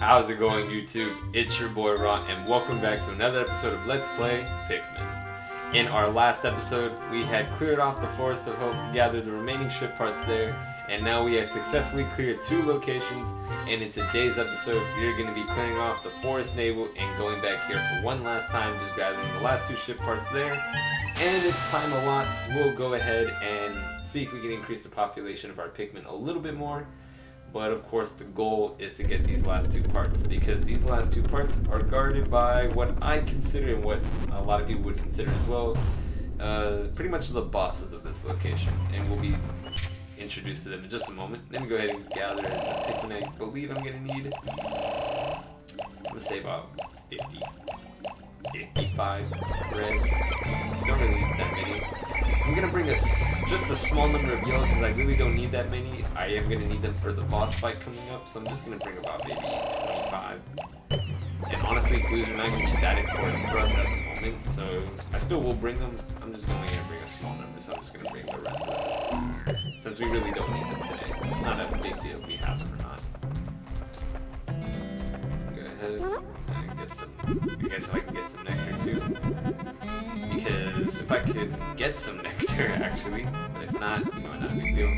How's it going, YouTube? It's your boy Ron, and welcome back to another episode of Let's Play Pikmin. In our last episode, we had cleared off the Forest of Hope, gathered the remaining ship parts there, and now we have successfully cleared 2 locations. And in today's episode, we are going to be clearing off the Forest Navel and going back here for one last time, just gathering the last 2 ship parts there. And if time allots, we'll go ahead and see if we can increase the population of our Pikmin a little bit more. But of course the goal is to get these last 2 parts, because these last 2 parts are guarded by what I consider, and what a lot of people would consider as well, pretty much the bosses of this location. And we'll be introduced to them in just a moment. Let me go ahead and gather the Pikmin I believe I'm going to need. Let's say about 55 reds. Don't really need that many. I'm going to bring just a small number of yellows because I really don't need that many. I am going to need them for the boss fight coming up, so I'm just going to bring about maybe 25. And honestly, blues are not going to be that important for us at the moment, so I still will bring them. I'm just going to bring a small number, so I'm just going to bring the rest of them as blues, since we really don't need them today. It's not a big deal if we have them or not. Go ahead and get some. I guess if I can get some nectar too. Because if I could get some nectar, actually, but if not, you know, not a big deal.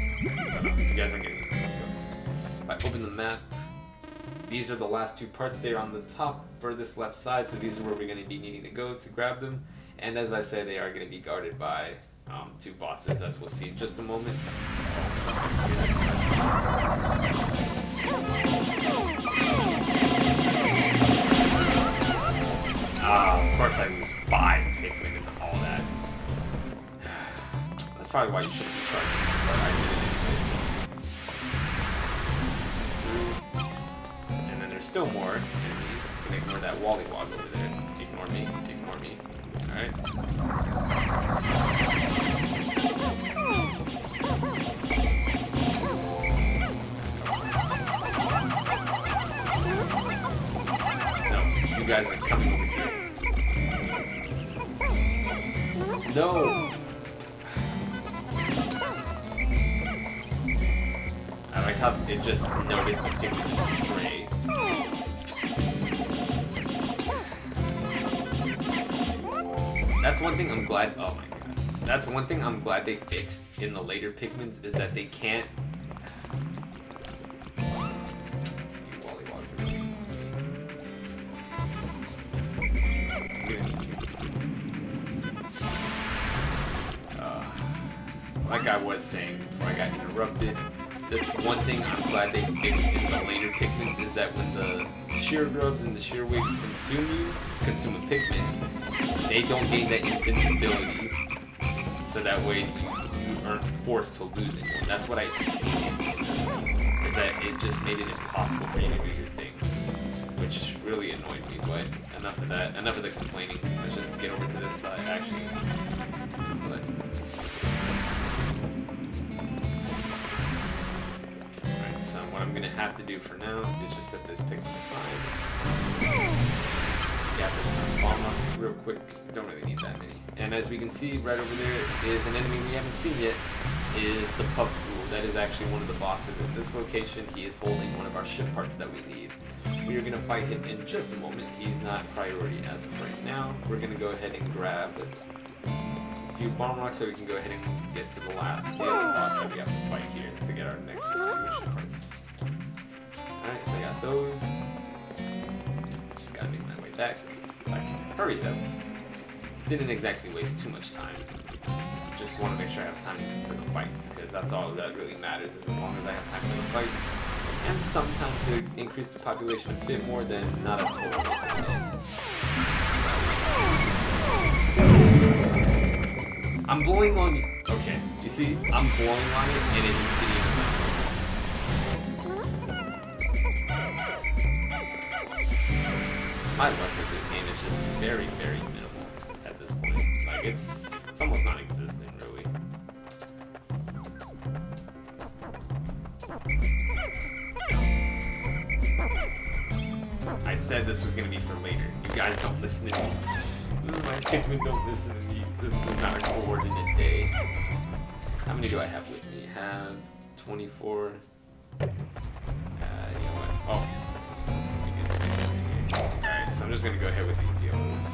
So no, you guys are getting it. Let's go. If I open the map, these are the last 2 parts there on the top furthest left side, so these are where we're going to be needing to go to grab them. And as I said, they are going to be guarded by 2 bosses, as we'll see in just a moment. Of course I lose 5 Pikmin and all that. That's probably why you shouldn't be charging me, but I did it anyways. And then there's still more enemies. You can ignore that Wallywog over there. Ignore me, ignore me. Alright. No, you guys are coming over here. No! I like how it just noticed the Pikmin stray. That's one thing I'm glad. Oh my god. That's one thing I'm glad they fixed in the later Pikmins, is that they can't. Like I was saying before I got interrupted, that's one thing I'm glad they fixed in the later Pikmins, is that when the sheer grubs and the sheer wigs consume a Pikmin, they don't gain that invincibility, so that way you aren't forced to losing one. That's what I hated in this one, is that it just made it impossible for you to do your thing, which really annoyed me. But enough of that, enough of the complaining. Let's just get over to this side, actually. But what I'm gonna have to do for now is just set this Pikmin aside. Gather some bomb rocks real quick. Don't really need that many. And as we can see right over there is an enemy we haven't seen yet, is the Puff Stool. That is actually one of the bosses in this location. He is holding one of our ship parts that we need. We are gonna fight him in just a moment. He's not priority as of right now. We're gonna go ahead and grab a few bomb rocks so we can go ahead and get to the other boss that we have to fight here to get our next 2 ship parts. Alright, so I got those. Just gotta make my way back. If I can hurry them. Didn't exactly waste too much time. Just want to make sure I have time for the fights, because that's all that really matters, is as long as I have time for the fights. And some time to increase the population a bit more, than not a total waste of time. I'm blowing on you. Okay, you see, I'm blowing on it and it didn't even matter. My luck with this game is just very, very minimal at this point. Like, it's almost non-existent, really. I said this was gonna be for later. You guys don't listen to me. My Pikmin don't listen to me. This is not a coordinate day. How many do I have with me? I have 24. You know what? Oh. so I'm just gonna go ahead with these yellows.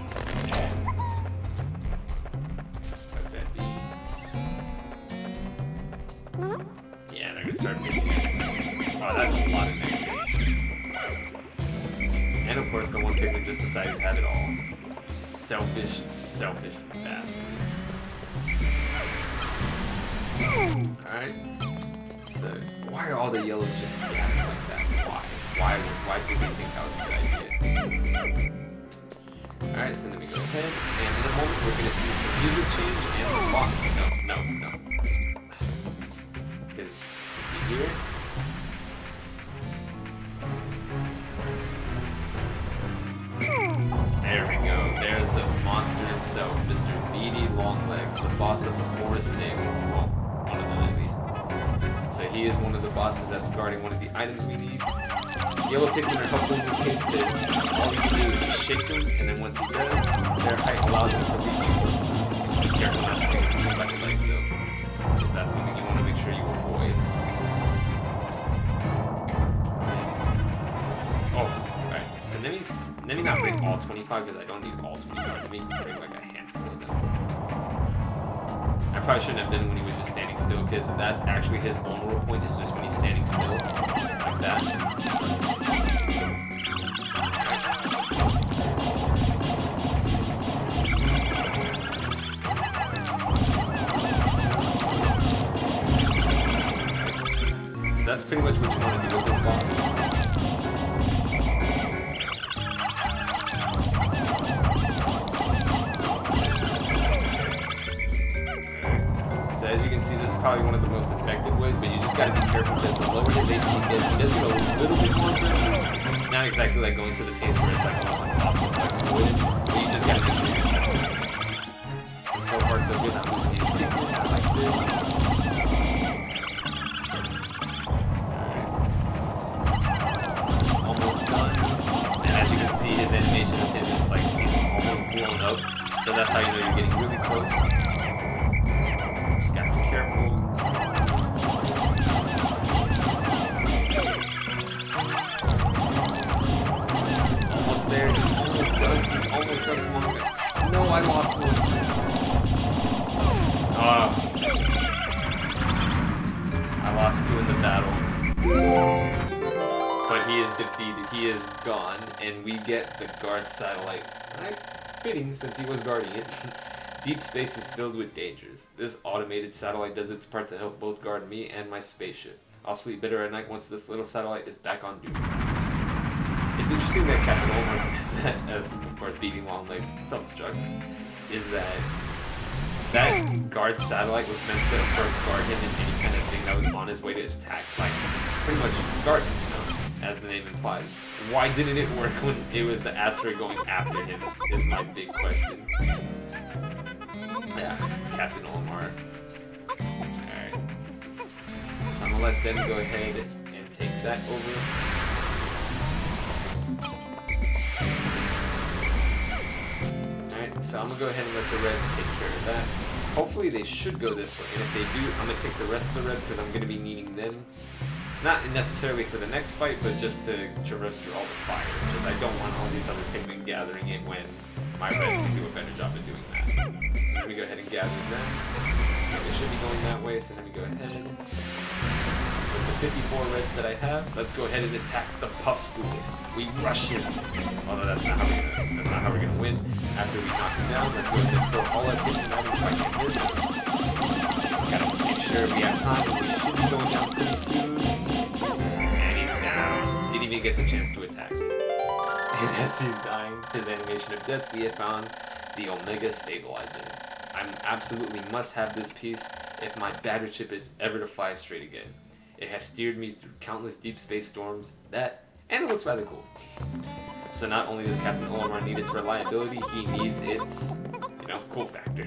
Let that be. Yeah, they're gonna start picking it. Oh, that's a lot of negativity. And of course, the one Pikmin just decided to have it all. Selfish, selfish bastard. Alright. So, why are all the yellows just scattered like that? Why did they think that was a good idea? Alright, so then we go ahead, and in a moment we're going to see some music change and the block. No. Because if you hear it, there we go. There's the monster himself, Mr. Beady Longlegs, the boss of the Forest Navel. Well, one of them at least. So he is one of the bosses that's guarding one of the items we need. Yellow Pikmin are helpful in this case because all you can do is just shake them, and then once he does, their height allows them to reach you. Just be careful not to get consumed by the legs though. Because that's one thing you want to make sure you avoid. Oh, right. So let me not bring all 25 because I don't need all 25. Let me bring like a handful of them. I probably shouldn't have been when he was just standing still because that's actually his vulnerable point is just when he's standing still. Like that. So that's pretty much what you want to do with this boss. As you can see, this is probably one of the most effective ways, but you just gotta be careful because the lower hit rates he gets, he does get a little bit more aggressive. Not exactly like going to the pace where it's like almost impossible to like avoid it, but you just gotta make sure you're careful. And so far so good, not losing these Pikmin. I like this. Alright. Almost done. And as you can see, his animation of him is like he's almost blown up. So that's how you know you're getting really close. Just gotta be careful. Almost there. He's almost done. He's almost done. Come on. No, I lost one. I lost two in the battle. But he is defeated. He is gone. And we get the guard satellite. Right? Fitting since he was guarding it. Deep space is filled with dangers. This automated satellite does its part to help both guard me and my spaceship. I'll sleep better at night once this little satellite is back on duty. It's interesting that Captain Omar says that, as of course Beady Longlegs self-destructs, is that guard satellite was meant to, of course, guard him in any kind of thing that was on his way to attack, like pretty much guard him, as the name implies. Why didn't it work when it was the asteroid going after him, is my big question. Yeah, Captain Olimar. Alright. So I'm gonna let them go ahead and take that over. Alright, so I'm gonna go ahead and let the Reds take care of that. Hopefully they should go this way, and if they do, I'm gonna take the rest of the Reds because I'm gonna be needing them. Not necessarily for the next fight, but just to traverse through all the fire, because I don't want all these other Pikmin gathering it when my Reds can do a better job of doing that. So let me go ahead and gather them. They should be going that way, so let me go ahead. With the 54 Reds that I have, let's go ahead and attack the Puff School. We rush him. Although that's not how we're gonna win. After we knock him down, let's go ahead and throw all our Pikmin out and fight like this. Just gotta make sure we have time, and we should be going down pretty soon. And he's down. Didn't even get the chance to attack. And as he's dying, his animation of death, we have found the Omega Stabilizer. I absolutely must have this piece if my battered ship is ever to fly straight again. It has steered me through countless deep space storms, and it looks rather cool. So not only does Captain Olimar need its reliability, he needs its, cool factor.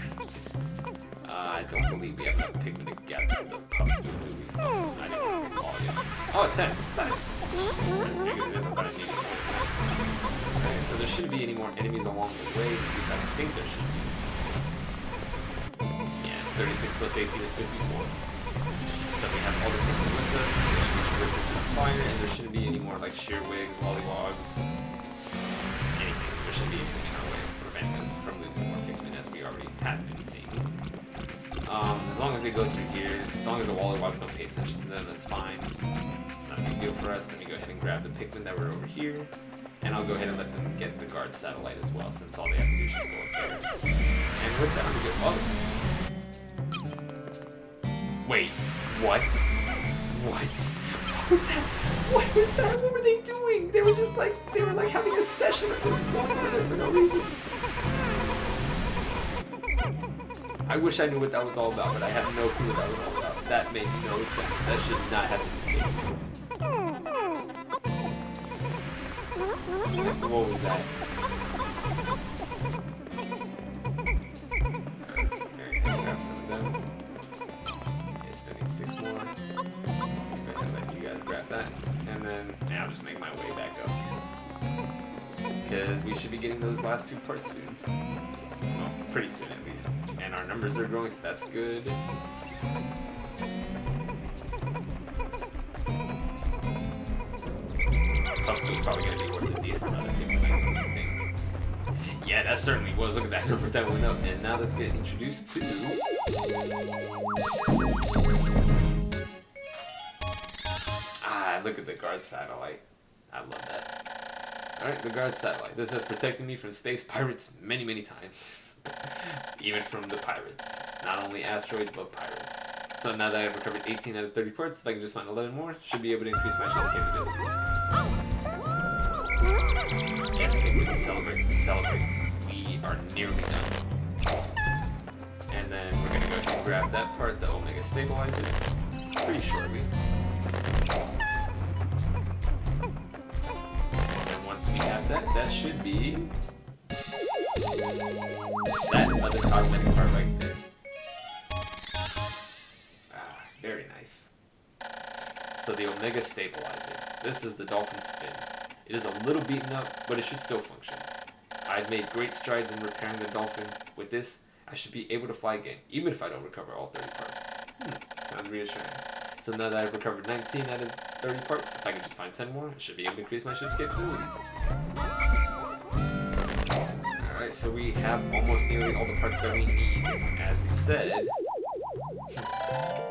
I don't believe we have enough Pikmin to gather the Puffs, do we? Not even recall yet. Oh, 10. Nice. Alright, so there shouldn't be any more enemies along the way, at least I think there should be. Yeah, 36 plus 18 is 54. So we have all the Pikmin with us, we should be traversing through the fire, and there shouldn't be any more like shearwigs, lollywogs, anything. go through here. As long as the Wallywogs don't pay attention to them, that's fine. It's not a big deal for us. Let me go ahead and grab the Pikmin that were over here. And I'll go ahead and let them get the guard satellite as well, since all they have to do is just go up there. And with that, I'm gonna go. Oh. Wait. What? What? What was that? What was that? What were they doing? They were just like, having a session of just going over there for no reason. I wish I knew what that was all about, but I have no clue what that was all about. That made no sense. That should not have been the case. What was that? Alright, grab some of them. Okay, still need 6 more. Go ahead and let you guys grab that. And then, I'll just make my way back up. Because we should be getting those last 2 parts soon. Well, pretty soon at least. And our numbers are growing, so that's good. Puffstool's probably going to be worth a decent amount of people, I think. Yeah, that certainly was. Look at that number that went up. And now let's get introduced to... look at the guard satellite. I love that. Alright, the guard satellite. This has protected me from space pirates many, many times. Even from the pirates. Not only asteroids, but pirates. So now that I've recovered 18 out of 30 parts, if I can just find 11 more, should be able to increase my ship's capabilities. Yes, Pikmin, celebrate, celebrate. We are nearly done. And then we're going to go ahead and grab that part, the Omega Stabilizer, pretty shortly. We have that. That should be that other cosmetic part right there. Very nice. So the Omega Stabilizer. This is the dolphin's fin. It is a little beaten up, but it should still function. I've made great strides in repairing the dolphin. With this, I should be able to fly again, even if I don't recover all 30 parts. Sounds reassuring. So now that I've recovered 19 out of 30 parts, if I can just find 10 more, I should be able to increase my ship's capabilities. Alright, so we have almost nearly all the parts that we need, as you said.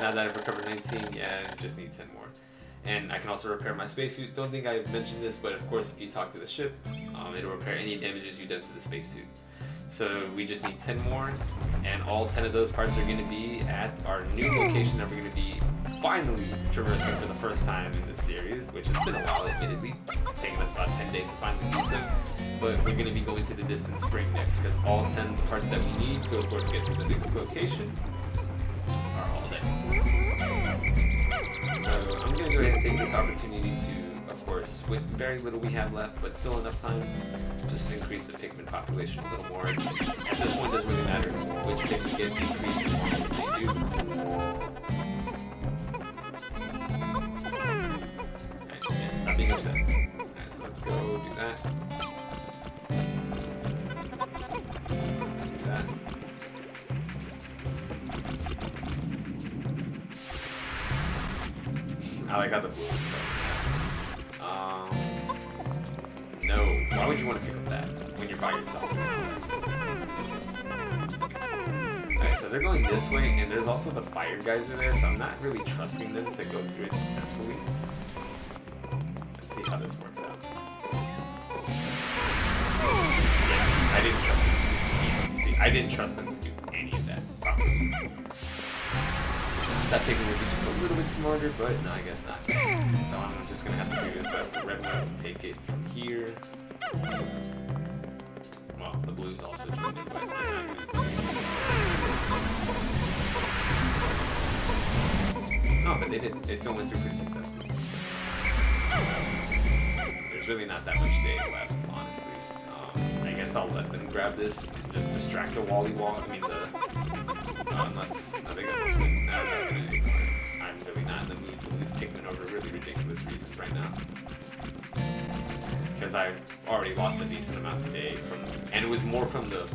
Now that I've recovered 19, yeah, I just need 10 more. And I can also repair my spacesuit. Don't think I've mentioned this, but of course if you talk to the ship, it'll repair any damages you done to the spacesuit. So we just need 10 more, and all 10 of those parts are going to be at our new location that we're going to be finally traversing for the first time in this series, which has been a while, admittedly. It's taken us about 10 days to finally do so. But we're going to be going to the distant spring next, because all 10 of the parts that we need to, of course, get to the next location are all there. So I'm going to go ahead and take this opportunity to, of course, with very little we have left, but still enough time, just to increase the Pikmin population a little more. At this point, it doesn't really matter which Pikmin get increased as long as they do. Stop being upset. Alright, so let's go do that. Do that. I like how the blue one no. Why would you want to pick up that when you're by yourself? Alright, so they're going this way, and there's also the fire geyser there, so I'm not really trusting them to go through it successfully. See how this works out. Yes, I didn't trust them to do any. See, I didn't trust them to do any of that properly. That Pikmin would be just a little bit smarter, but no, I guess not. So I'm just gonna have to do is let the red ones take it from here. Well, the blues also joined it, but they're not gonna. No, but they did. They still went through pretty successfully. There's really not that much day left, honestly. I guess I'll let them grab this and just distract the Wallywog. I mean, unless they got this one. I'm just gonna ignore it. I'm really not in the mood to lose Pikmin over really ridiculous reasons right now. Because I've already lost a decent amount today and it was more from the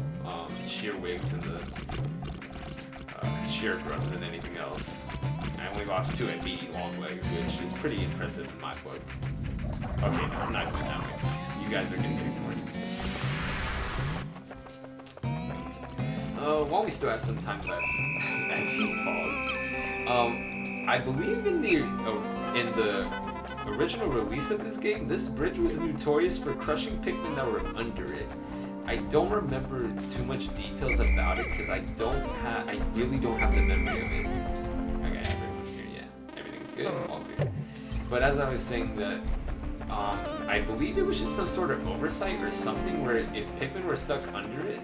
sheer wigs and the sheer grubs than anything else. I only lost 2 at meaty long legs, which is pretty impressive in my book. Okay, no, I'm not going that way. You guys are going to get ignored. While we still have some time left, as he falls. I believe in the original release of this game, this bridge was notorious for crushing Pikmin that were under it. I don't remember too much details about it because I really don't have the memory of it. Okay, everyone here, yeah, everything's good, all clear. But as I was saying that, I believe it was just some sort of oversight or something where if Pikmin were stuck under it,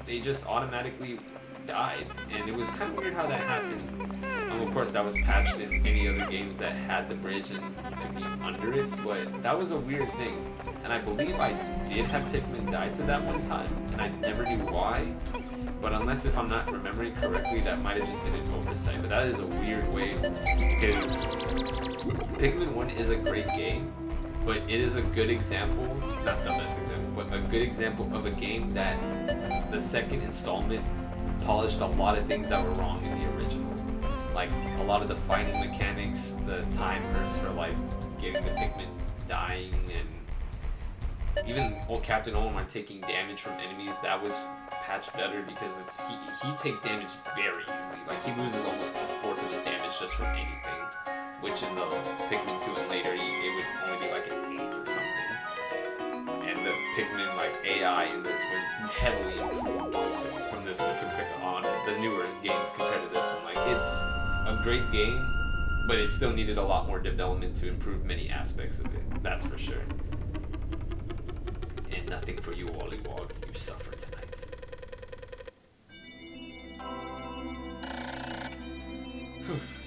they just automatically died, and it was kind of weird how that happened. Of course, that was patched in any other games that had the bridge and you could be under it, but that was a weird thing. And I believe I did have Pikmin die to that one time, and I never knew why. But unless if I'm not remembering correctly, that might have just been an oversight. But that is a weird way, because Pikmin 1 is a great game, but it is a good example, not the best example, but a good example of a game that the second installment polished a lot of things that were wrong in the original. Like a lot of the fighting mechanics, the timers for like getting the Pikmin dying, and even old Captain Olimar taking damage from enemies, that was patched better because he takes damage very easily. Like he loses almost a fourth of his damage just from anything, which in the Pikmin 2 and later it would only be like an 8 or something. And the Pikmin like AI in this was heavily improved from this one compared on the newer games compared to this one. Like it's a great game, but it still needed a lot more development to improve many aspects of it. That's for sure. And nothing for you, Wollywog. You suffer tonight.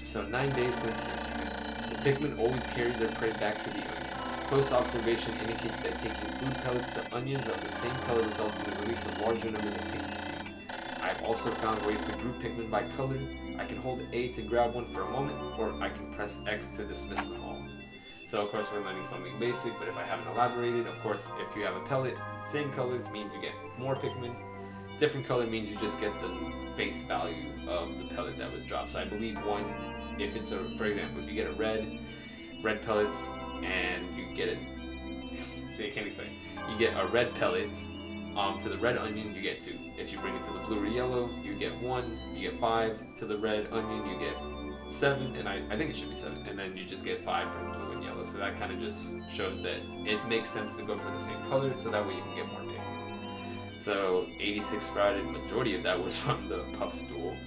So 9 days since impact. The Pikmin always carried their prey back to the onions. Close observation indicates that taking food pellets to onions of the same color results in the release of larger numbers of Pikmin seeds. I've also found ways to group Pikmin by color. I can hold A to grab one for a moment, or I can press X to dismiss them all. So of course we're learning something basic, but if I haven't elaborated, of course if you have a pellet, same color means you get more Pikmin. Different color means you just get the face value of the pellet that was dropped. So I believe one, if it's for example, if you get a red pellets, and you get it, see, I can't explain. You get a red pellet, to the red onion, you get 2. If you bring it to the blue or yellow, you get 1. If you get 5 to the red onion, you get 7, and I think it should be 7, and then you just get 5 for blue and yellow. So that kind of just shows that it makes sense to go for the same color, so that way you can get more Pikmin. So 86 sprouted, majority of that was from the puff stool.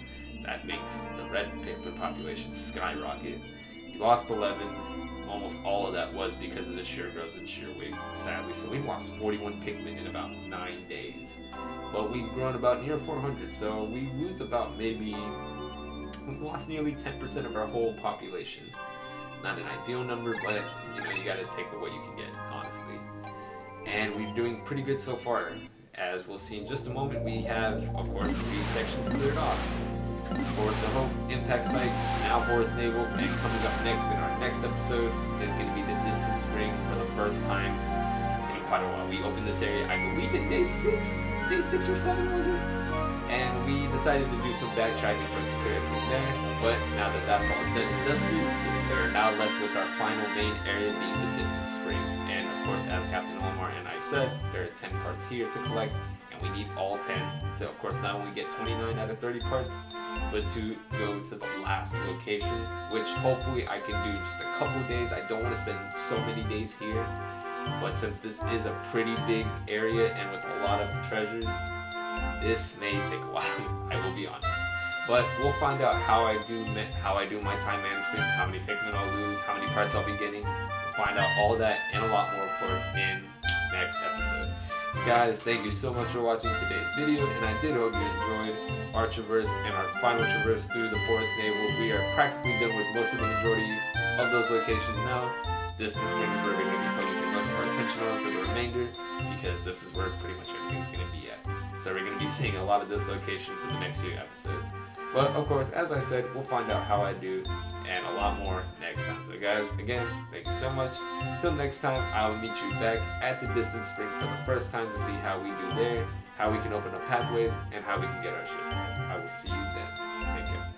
That makes the red Pikmin population skyrocket. You lost 11. Almost all of that was because of the sheer grubs and sheer wigs, sadly. So we've lost 41 Pikmin in about 9 days. But we've grown about near 400, so we lose about we've lost nearly 10% of our whole population. Not an ideal number, but you gotta take what you can get, honestly. And we're doing pretty good so far. As we'll see in just a moment, we have, of course, 3 sections cleared off. Forest Navel, Impact Site, now Forest Navel, and coming up next in our next episode is going to be the Distant Spring for the first time in quite a while. We opened this area, I believe, in day 6 or 7 was it? And we decided to do some backtracking first to clear everything there, but now that that's all done and dusted, we're now left with our final main area being the Distant Spring. And of course, as Captain Olimar and I said, there are 10 parts here to collect, and we need all 10 to, of course, not only get 29 out of 30 parts, but to go to the last location, which hopefully I can do just a couple days. I don't want to spend so many days here, but since this is a pretty big area and with a lot of treasures, this may take a while, I will be honest. But we'll find out how I do my time management, how many Pikmin I'll lose, how many parts I'll be getting. We'll find out all that and a lot more, of course, in next episode. Guys, thank you so much for watching today's video, and I did hope you enjoyed our traverse and our final traverse through the Forest Navel. We are practically done with most of the majority of those locations now. Distant Springs we're going to be focusing most of our attention on for the remainder, because this is where pretty much everything's going to be at. So we're going to be seeing a lot of this location for the next few episodes. But of course, as I said, we'll find out how I do and a lot more next time. So guys, again, thank you so much. Until next time, I will meet you back at the Distant Spring for the first time to see how we do there, how we can open up pathways, and how we can get our ship parts. I will see you then. Take care.